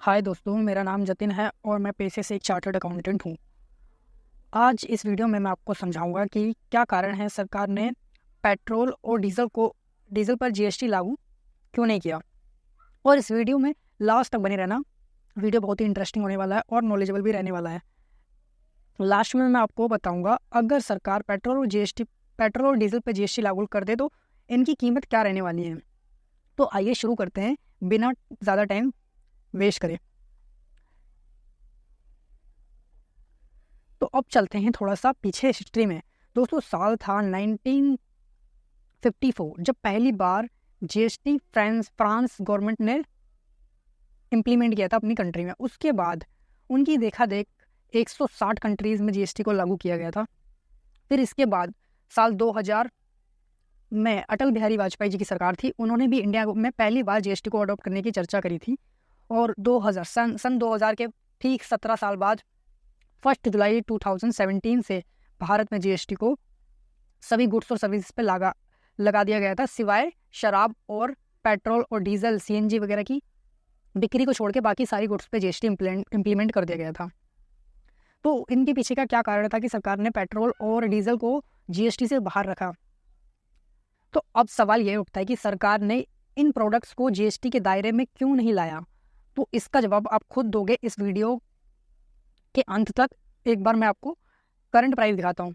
हाय दोस्तों, मेरा नाम जतिन है और मैं पेशे से एक चार्टर्ड अकाउंटेंट हूँ। आज इस वीडियो में मैं आपको समझाऊंगा कि क्या कारण है सरकार ने पेट्रोल और डीजल पर जीएसटी लागू क्यों नहीं किया। और इस वीडियो में लास्ट तक बने रहना। वीडियो बहुत ही इंटरेस्टिंग होने वाला है और नॉलेजेबल भी रहने वाला है। लास्ट में मैं आपको बताऊँगा, अगर सरकार पेट्रोल और डीजल पर जीएसटी लागू कर दे तो इनकी कीमत क्या रहने वाली है। तो आइए शुरू करते हैं बिना ज़्यादा टाइम वेस्ट करें। तो अब चलते हैं थोड़ा सा पीछे हिस्ट्री में। दोस्तों, साल था 1954 जब पहली बार जीएसटी फ्रांस गवर्नमेंट ने इम्प्लीमेंट किया था अपनी कंट्री में। उसके बाद उनकी देखा देख 160 कंट्रीज़ में जीएसटी को लागू किया गया था। फिर इसके बाद साल 2000 में अटल बिहारी वाजपेयी जी की सरकार थी। उन्होंने भी इंडिया में पहली बार जीएसटी को अडॉप्ट करने की चर्चा करी थी। और 2000 के ठीक 17 साल बाद 1 जुलाई 2017 से भारत में जीएसटी को सभी गुड्स और सर्विस पे लगा दिया गया था, सिवाय शराब और पेट्रोल और डीजल सीएनजी वगैरह की बिक्री को छोड़ के बाकी सारी गुड्स पे जीएसटी इम्प्लीमेंट कर दिया गया था। तो इनके पीछे का क्या कारण था कि सरकार ने पेट्रोल और डीजल को जीएसटी से बाहर रखा। तो अब सवाल ये उठता है कि सरकार ने इन प्रोडक्ट्स को जीएसटी के दायरे में क्यों नहीं लाया। तो इसका जवाब आप खुद दोगे इस वीडियो के अंत तक। एक बार मैं आपको करंट प्राइस दिखाता हूँ।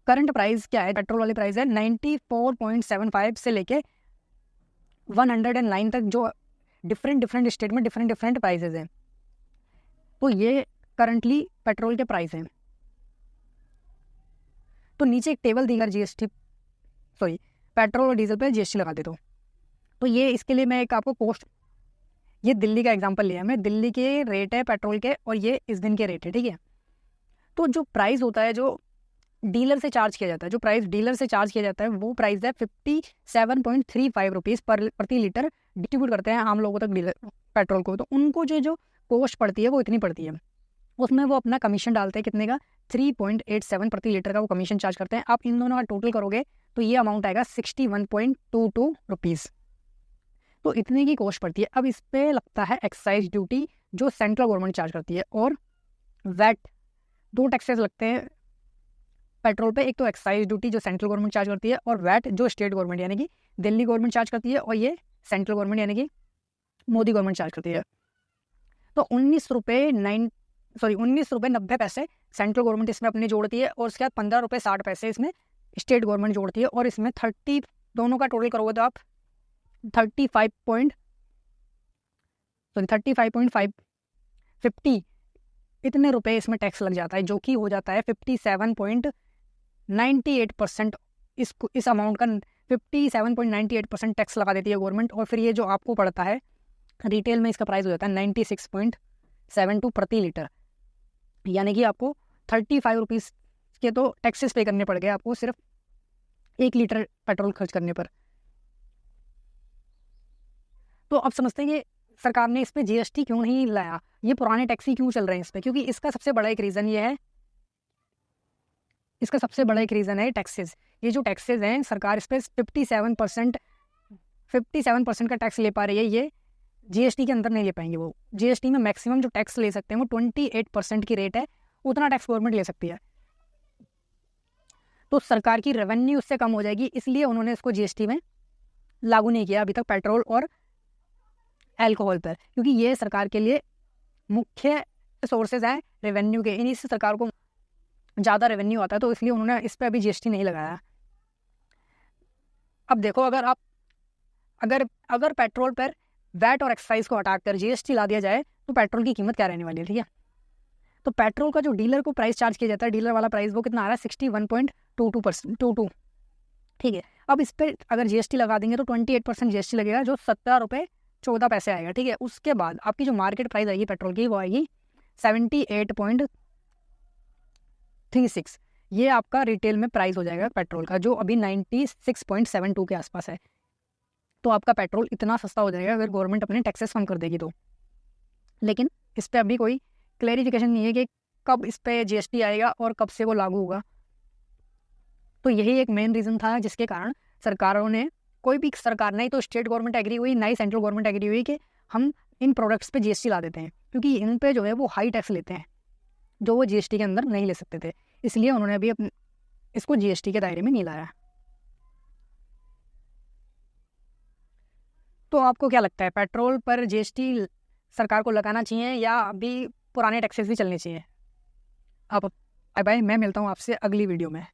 करंट प्राइस क्या है? पेट्रोल वाली प्राइस है 94.75 से लेके 109 तक, जो डिफरेंट स्टेट में डिफरेंट प्राइसेस हैं। तो ये करंटली पेट्रोल के प्राइस हैं। तो नीचे एक टेबल देकर पेट्रोल और डीजल पे जीएसटी लगा देता हूँ। तो ये इसके लिए मैं एक आपको ये दिल्ली का एग्जांपल लिया। मैं दिल्ली के रेट है पेट्रोल के और ये इस दिन के रेट है, ठीक है। तो जो प्राइस होता है, जो डीलर से चार्ज किया जाता है, वो प्राइस है 57.35 रुपीज़ प्रति लीटर डिस्ट्रीब्यूट करते हैं आम लोगों तक डीलर पेट्रोल को। तो उनको जो कॉस्ट पड़ती है वो इतनी पड़ती है। उसमें वो अपना कमीशन डालते हैं, कितने का? 3.87 प्रति लीटर का वो कमीशन चार्ज करते हैं। आप इन दोनों का टोटल करोगे तो ये अमाउंट आएगा 61.22 रुपीज़। तो इतने की कॉस्ट पड़ती है। अब इस पे लगता है एक्साइज ड्यूटी जो सेंट्रल गवर्नमेंट चार्ज करती है, और वैट। दो टैक्सेस लगते हैं पेट्रोल पे, एक तो एक्साइज ड्यूटी जो सेंट्रल गवर्नमेंट चार्ज करती है, और वैट जो स्टेट गवर्नमेंट यानी कि दिल्ली गवर्नमेंट चार्ज करती है, और ये सेंट्रल गवर्नमेंट यानी कि मोदी गवर्नमेंट चार्ज करती है। तो 19 रुपये 90 पैसे सेंट्रल गवर्नमेंट इसमें अपने जोड़ती है, और उसके बाद 15 रुपये 60 पैसे इसमें स्टेट गवर्नमेंट जोड़ती है। और इसमें 30 दोनों का टोटल करोगे तो आप 35.50 इतने रुपए इसमें टैक्स लग जाता है, जो कि हो जाता है 57.98%। इस अमाउंट का 57.98% टैक्स लगा देती है गवर्नमेंट। और फिर ये जो आपको पड़ता है रिटेल में, इसका प्राइस हो जाता है 96.72 प्रति लीटर। यानी कि आपको 35 रुपीज़ के तो टैक्सेस पे करने पड़ गए आपको सिर्फ 1 लीटर पेट्रोल खर्च करने पर। तो अब समझते हैं कि सरकार ने इस पे जीएसटी क्यों नहीं लाया, ये पुराने टैक्स ही क्यों चल रहे हैं इस पे। क्योंकि इसका सबसे बड़ा एक रीज़न है टैक्सेस। ये जो टैक्सेस हैं, सरकार इस पे 57% का टैक्स ले पा रही है। ये जीएसटी के अंदर नहीं ले पाएंगे। वो जीएसटी में मैक्सिमम जो टैक्स ले सकते हैं वो 28% की रेट है, उतना टैक्स गवर्नमेंट ले सकती है। तो सरकार की रेवेन्यू उससे कम हो जाएगी, इसलिए उन्होंने इसको जीएसटी में लागू नहीं किया अभी तक पेट्रोल और अल्कोहल पर। क्योंकि ये सरकार के लिए मुख्य सोर्सेज हैं रेवेन्यू के, इन्हीं से सरकार को ज़्यादा रेवेन्यू आता है, तो इसलिए उन्होंने इस पर अभी जीएसटी नहीं लगाया। अब देखो, अगर पेट्रोल पर वैट और एक्साइज को हटाकर जीएसटी ला दिया जाए तो पेट्रोल की कीमत क्या रहने वाली है, ठीक है। तो पेट्रोल का जो डीलर को प्राइस चार्ज किया जाता है, डीलर वाला प्राइस, वो कितना आ रहा है? 61.22, ठीक है। अब इस पर अगर जीएसटी लगा देंगे तो 28% जीएसटी लगेगा, जो 17 रुपये 14 पैसे आएगा, ठीक है। उसके बाद आपकी जो मार्केट प्राइस आएगी पेट्रोल की, वो आएगी 78.36। ये आपका रिटेल में प्राइस हो जाएगा पेट्रोल का, जो अभी 96.72 के आसपास है। तो आपका पेट्रोल इतना सस्ता हो जाएगा अगर गवर्नमेंट अपने टैक्सेस कम कर देगी तो। लेकिन इस पर अभी कोई क्लैरिफिकेशन नहीं है कि कब इस पर जीएसटी आएगा और कब से वो लागू होगा। तो यही एक मेन रीज़न था जिसके कारण सरकारों ने, कोई भी सरकार, नहीं तो स्टेट गवर्नमेंट एग्री हुई, ना ही सेंट्रल गवर्नमेंट एग्री हुई कि हम इन प्रोडक्ट्स पे जीएसटी ला देते हैं, क्योंकि इन पे जो है वो हाई टैक्स लेते हैं जो वो जीएसटी के अंदर नहीं ले सकते थे, इसलिए उन्होंने अभी इसको जीएसटी के दायरे में नहीं लाया। तो आपको क्या लगता है, पेट्रोल पर जीएसटी सरकार को लगाना चाहिए या अभी पुराने टैक्सेस भी चलने चाहिए? आप बाय बाय, मैं मिलता हूँ आपसे अगली वीडियो में।